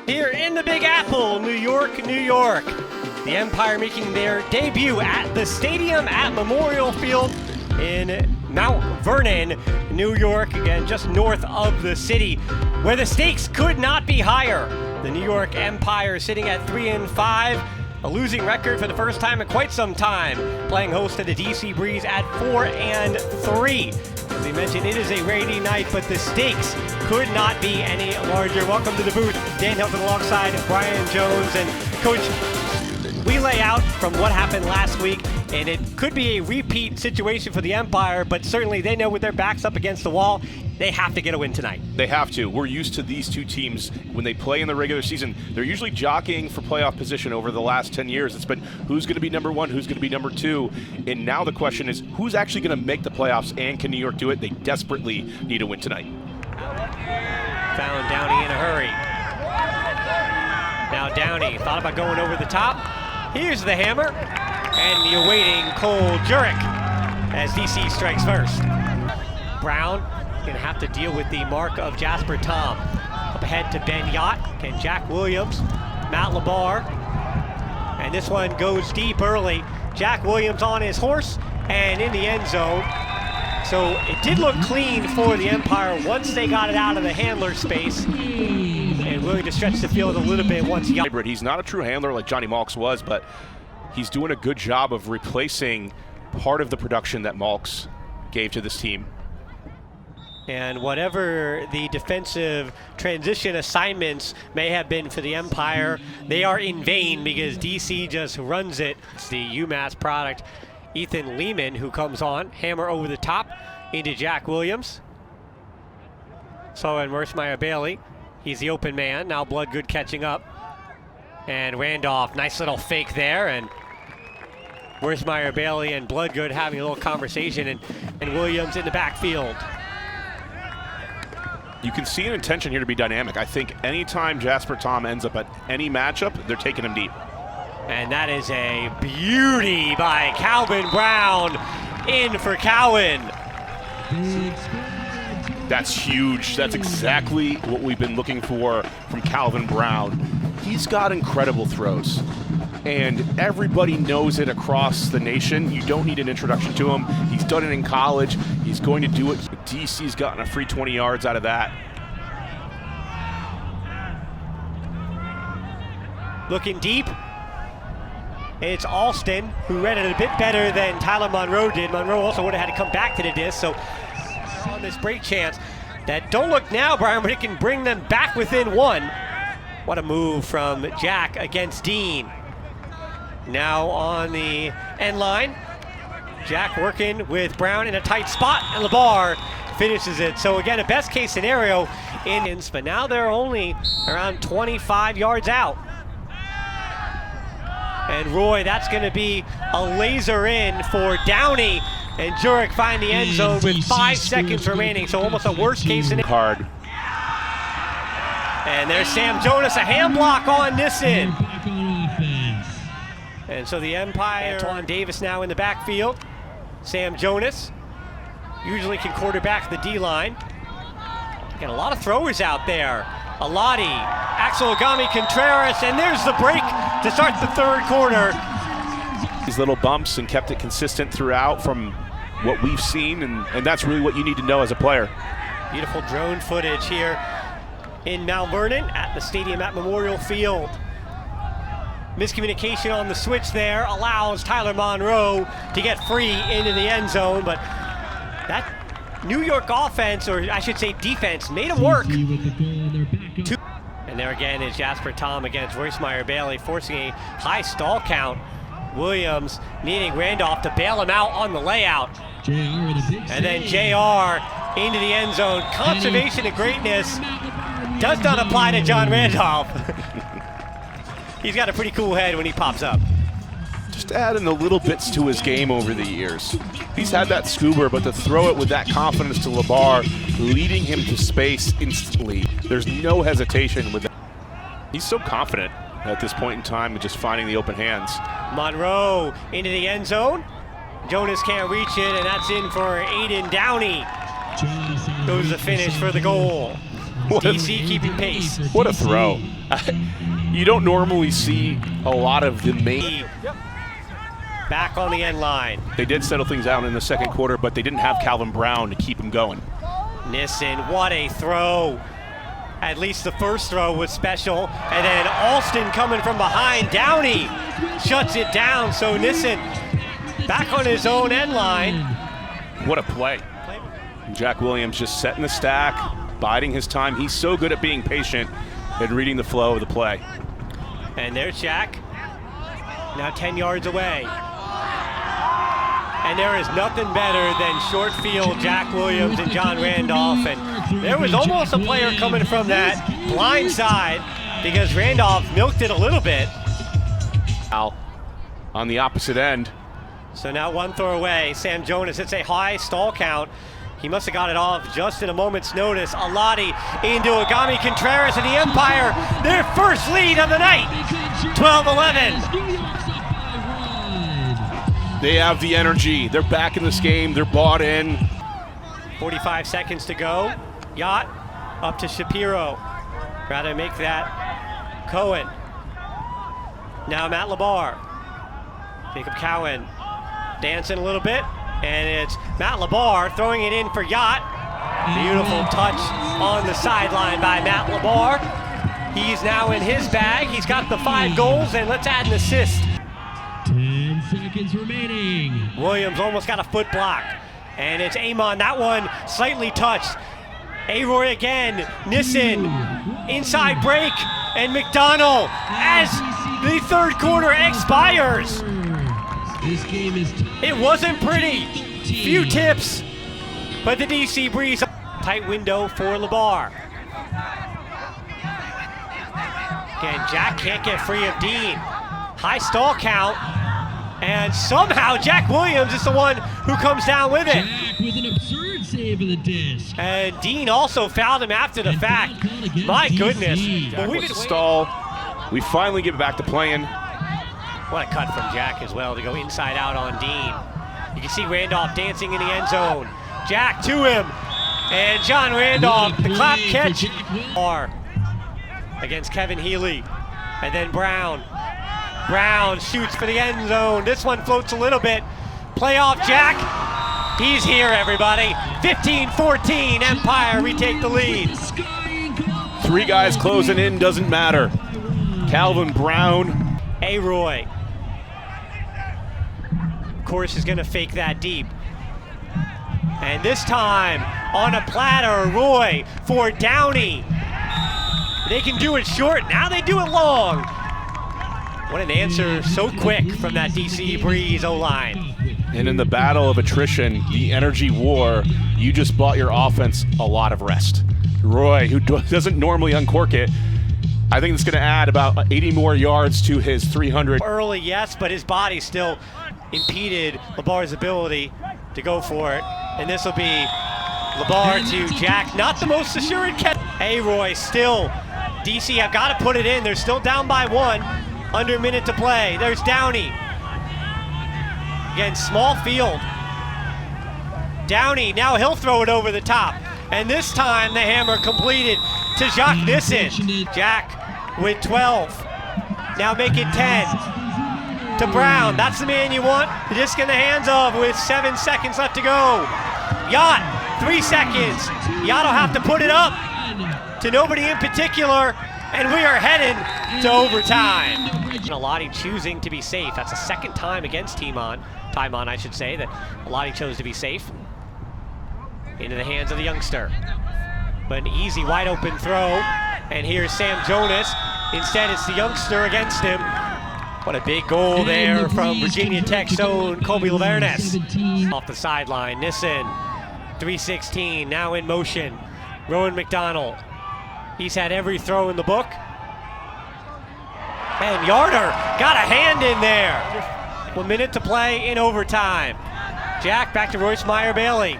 Here in the Big Apple, New York, New York. The Empire making their debut at the stadium at Memorial Field in Mount Vernon, New York, again just north of the city, where the stakes could not be higher. The New York Empire sitting at 3-5, a losing record for the first time in quite some time, playing host to the DC Breeze at 4-3. As we mentioned, it is a rainy night, but the stakes could not be any larger. Welcome to the booth, Dan Hilton alongside Brian Jones. And Coach, we lay out from what happened last week, and it could be a repeat situation for the Empire, but certainly they know with their backs up against the wall, they have to get a win tonight. They have to. We're used to these two teams when they play in the regular season. They're usually jockeying for playoff position over the last 10 years. It's been who's going to be number one, who's going to be number two. And now the question is who's actually going to make the playoffs, and can New York do it? They desperately need a win tonight. Found Downey in a hurry. Now Downey thought about going over the top. Here's the hammer. And the awaiting Cole Jurek as DC strikes first. Brown going to have to deal with the mark of Jasper Tom. Up ahead to Ben Yacht and Jack Williams, Matt Labar. And this one goes deep early. Jack Williams on his horse and in the end zone. So it did look clean for the Empire once they got it out of the handler space. And willing to stretch the field a little bit once Yacht. He's not a true handler like Johnny Malks was, but he's doing a good job of replacing part of the production that Malks gave to this team. And whatever the defensive transition assignments may have been for the Empire, they are in vain because DC just runs it. It's the UMass product, Ethan Lehman, who comes on, hammer over the top into Jack Williams. So and Mercemeyer Bailey, he's the open man. Now Bloodgood catching up. And Randolph, nice little fake there. And Mercemeyer Bailey and Bloodgood having a little conversation, and Williams in the backfield. You can see an intention here to be dynamic. I think anytime Jasper Tom ends up at any matchup, they're taking him deep. And that is a beauty by Calvin Brown in for Cowan. That's huge. That's exactly what we've been looking for from Calvin Brown. He's got incredible throws, and everybody knows it across the nation. You don't need an introduction to him. He's done it in college. He's going to do it. DC's gotten a free 20 yards out of that. Looking deep. It's Alston, who read it a bit better than Tyler Monroe did. Monroe also would have had to come back to the disc, so on this break chance that don't look now, Brian, but it can bring them back within one. What a move from Jack against Dean. Now on the end line, Jack working with Brown in a tight spot, and Labar finishes it. So again, a best case scenario in, but now they're only around 25 yards out. And Roy, that's going to be a laser in for Downey, and Jurek find the end zone with 5 seconds remaining. So almost a worst case scenario. Hard. And there's Sam Jonas, a hand block on this end. And so the Empire, Antoine Davis now in the backfield. Sam Jonas usually can quarterback the D-line. Got a lot of throwers out there. Alati, Axel Agami Contreras, and there's the break to start the third quarter. These little bumps and kept it consistent throughout from what we've seen, and that's really what you need to know as a player. Beautiful drone footage here in Mount Vernon at the stadium at Memorial Field. Miscommunication on the switch there allows Tyler Monroe to get free into the end zone, but that New York offense, or I should say defense, made him work. And there again is Jasper Tom against Mercemeyer Bailey, forcing a high stall count. Williams needing Randolph to bail him out on the layout. And then JR into the end zone. Conservation of greatness does not apply to John Randolph. He's got a pretty cool head when he pops up. Just adding the little bits to his game over the years. He's had that scuba, but to throw it with that confidence to Labar, leading him to space instantly. There's no hesitation with that. He's so confident at this point in time of just finding the open hands. Monroe into the end zone. Jonas can't reach it, and that's in for Aiden Downey. Goes the finish for the goal. DC keeping pace. What a throw. You don't normally see a lot of the main. Back on the end line. They did settle things out in the second quarter, but they didn't have Calvin Brown to keep him going. Nissen, what a throw. At least the first throw was special. And then Alston coming from behind. Downey shuts it down. So Nissen back on his own end line. What a play. Jack Williams just setting the stack, biding his time. He's so good at being patient and reading the flow of the play. And there's Jack, now 10 yards away. And there is nothing better than short field Jack Williams and John Randolph. And there was almost a player coming from that blind side because Randolph milked it a little bit. On the opposite end. So now one throw away. Sam Jonas hits a high stall count. He must have got it off just in a moment's notice. Alati into Agami Contreras and the Empire, their first lead of the night, 12-11. They have the energy. They're back in this game. They're bought in. 45 seconds to go. Yacht up to Shapiro. Rather make that Cohen. Now Matt Labar. Jacob Cowan dancing a little bit. And it's Matt Labar throwing it in for Yacht. Beautiful touch on the sideline by Matt Labar. He's now in his bag. He's got the 5 goals, and let's add an assist. 10 seconds remaining. Williams almost got a foot block. And it's Amon, that one slightly touched. Aroy again, Nissen, inside break, and McDonald as the third quarter expires. This game is It wasn't pretty. Few tips, but the DC Breeze. Tight window for Labar. Again, Jack can't get free of Dean. High stall count, and somehow Jack Williams is the one who comes down with it. Jack with an absurd save of the disc. And Dean also fouled him after the fact. My goodness. Jack with the stall. We finally get back to playing. What a cut from Jack as well to go inside out on Dean. You can see Randolph dancing in the end zone. Jack to him. And John Randolph, the clap catch. Against Kevin Healy. And then Brown. Brown shoots for the end zone. This one floats a little bit. Playoff Jack. He's here, everybody. 15-14, Empire retake the lead. 3 guys closing in, doesn't matter. Calvin Brown. Aroy. Of course, is going to fake that deep. And this time, on a platter, Roy for Downey. They can do it short, now they do it long. What an answer so quick from that DC Breeze O-line. And in the battle of attrition, the energy war, you just bought your offense a lot of rest. Roy, who doesn't normally uncork it, I think it's going to add about 80 more yards to his 300. Early, yes, but his body still impeded Labar's ability to go for it. And this will be Labar to Jack. Not the most assured catch. Aroy still. DC have got to put it in. They're still down by 1. Under a minute to play. There's Downey. Again, small field. Downey, now he'll throw it over the top. And this time the hammer completed to Jacques Nissen. Jack with 12. Now make it 10. To Brown, that's the man you want. The disc in the hands of with 7 seconds left to go. Yacht, 3 seconds. Yacht will have to put it up to nobody in particular. And we are headed to overtime. Alati choosing to be safe. That's the second time against Timon, I should say, that Alati chose to be safe. Into the hands of the youngster. But an easy, wide open throw. And here's Sam Jonas. Instead, it's the youngster against him. What a big goal there from Virginia Tech's own Colby Lavernes. Off the sideline, Nissen, 3:16, now in motion. Rowan McDonald. He's had every throw in the book. And Yarder got a hand in there. 1 minute to play in overtime. Jack back to Royce Meyer-Bailey.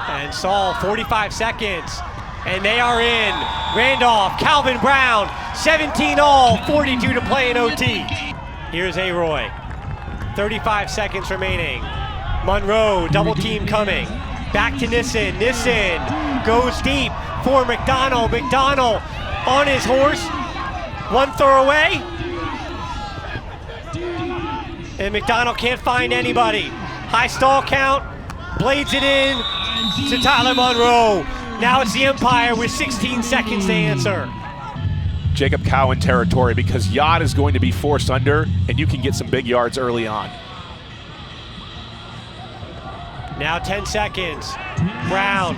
And Saul, 45 seconds. And they are in. Randolph, Calvin Brown, 17 all, 42 to play in OT. Here's Aroy. 35 seconds remaining. Monroe, double team coming. Back to Nissen. Nissen goes deep for McDonald. McDonald on his horse. One throw away. And McDonald can't find anybody. High stall count. Blades it in to Tyler Monroe. Now it's the Empire with 16 seconds to answer. Jacob Cowan territory, because Yacht is going to be forced under, and you can get some big yards early on. Now 10 seconds. Brown.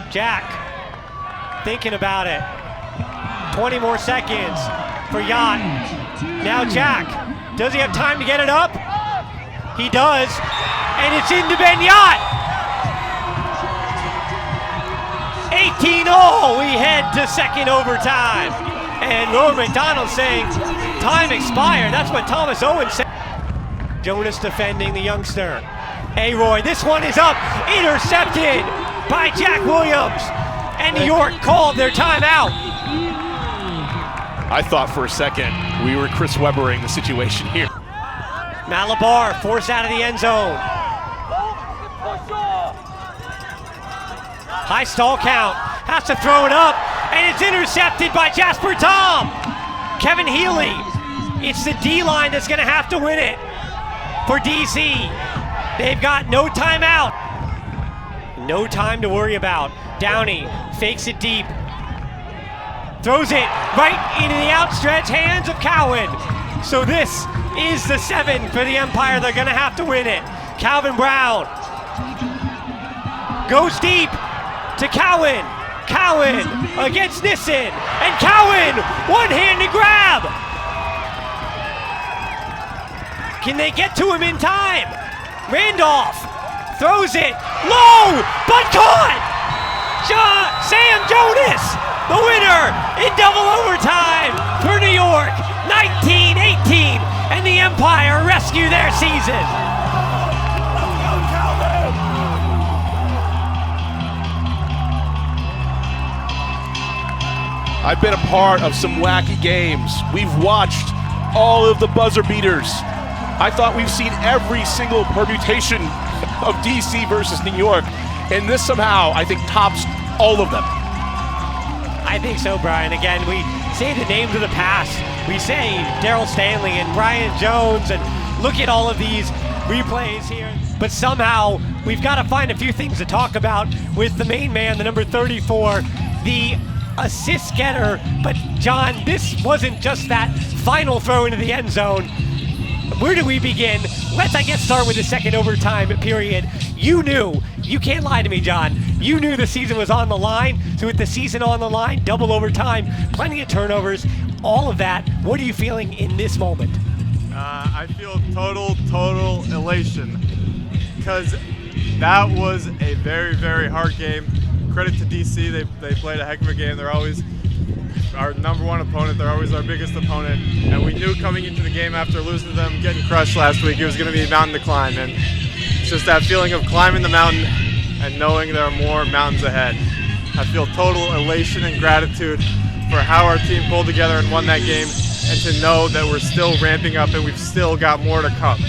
Jack thinking about it. 20 more seconds for Yacht. Now Jack. Does he have time to get it up? He does. And it's into Ben Yacht. 18-all. We head to second overtime. And Lord McDonald saying time expired. That's what Thomas Owens said. Jonas defending the youngster. Aroy, this one is up, intercepted by Jack Williams, and New York called their timeout. I thought for a second we were Chris Webbering the situation here. Malabar forced out of the end zone. High stall count, has to throw it up, and it's intercepted by Jasper Tom. Kevin Healy, it's the D-line that's gonna have to win it for DC. They've got no timeout. No time to worry about. Downey fakes it deep. Throws it right into the outstretched hands of Cowan. So this is the 7 for the Empire. They're gonna have to win it. Calvin Brown goes deep to Cowan. Cowan against Nissen. And Cowan, one-handed grab. Can they get to him in time? Randolph throws it low, but caught! Sam Jonas, the winner in double overtime for New York, 19-18, and the Empire rescue their season. I've been a part of some wacky games. We've watched all of the buzzer beaters. I thought we've seen every single permutation of DC versus New York, and this somehow, I think, tops all of them. I think so, Brian. Again, we say the names of the past. We say Darryl Stanley and Brian Jones, and look at all of these replays here. But somehow, we've got to find a few things to talk about with the main man, the number 34, the assist getter. But John, this wasn't just that final throw into the end zone. Where do we begin? Let's, I guess, start with the second overtime period. You knew, you can't lie to me, John. You knew the season was on the line. So with the season on the line, double overtime, plenty of turnovers, all of that. What are you feeling in this moment? I feel total elation, because that was a very, very hard game. Credit to DC, they played a heck of a game. They're always our number one opponent. They're always our biggest opponent. And we knew coming into the game after losing to them, getting crushed last week, it was going to be a mountain to climb. And it's just that feeling of climbing the mountain and knowing there are more mountains ahead. I feel total elation and gratitude for how our team pulled together and won that game, and to know that we're still ramping up and we've still got more to come.